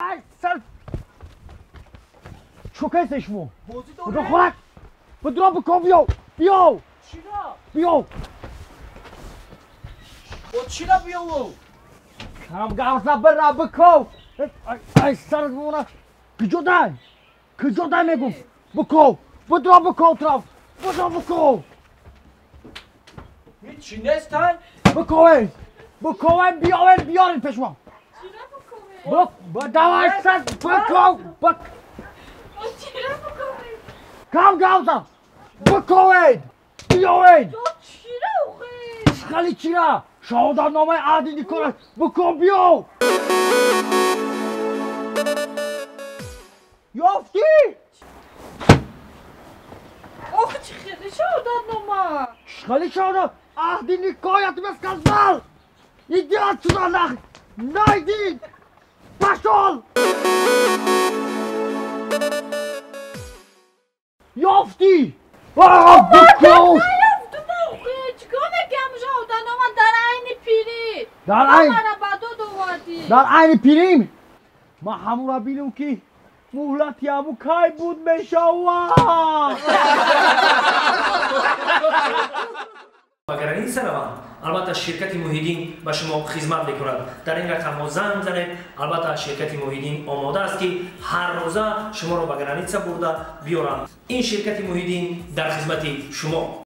ای سر چوکه شما بازی بدو داره؟ خورک بدو بکن بیاو بیاو چرا؟ بیاو با چرا بیاو؟ هم گوزه برا بکن ای سرت مونه کجا دای میگم بکن بدو بکن طرف بدو بکن هیچی نیستن؟ بکن بیارین پیش ما چرا بکنه؟ بدوای سر بکن چرا بکنه؟ کم گوزه بکن بیاین تو چرا آخه؟ خالی چرا شهادت نامه عهدی نیکنه بکن بیاو یافتی آخه چه خیلی شهادت نامه؟ خالی شهادت عهدی نیکایت مسکزبل ایدیات شده نایدید پشتال یافتی بکن نیفتم آخه چیکار میگم شهادت نامه در عین پیری در عین مرا بدو دوادی در عین پیریم ما همون را بینم که مهلتی همون کای بود میشود اگر این سروان البته شرکت موحدین به شما خدمت میکند در این رقم ما زنگ زنید البته شرکت موحدین آماده است که هر روزه شما را به گرانیتسا برده بیارم این شرکت موحدین در خدمت شما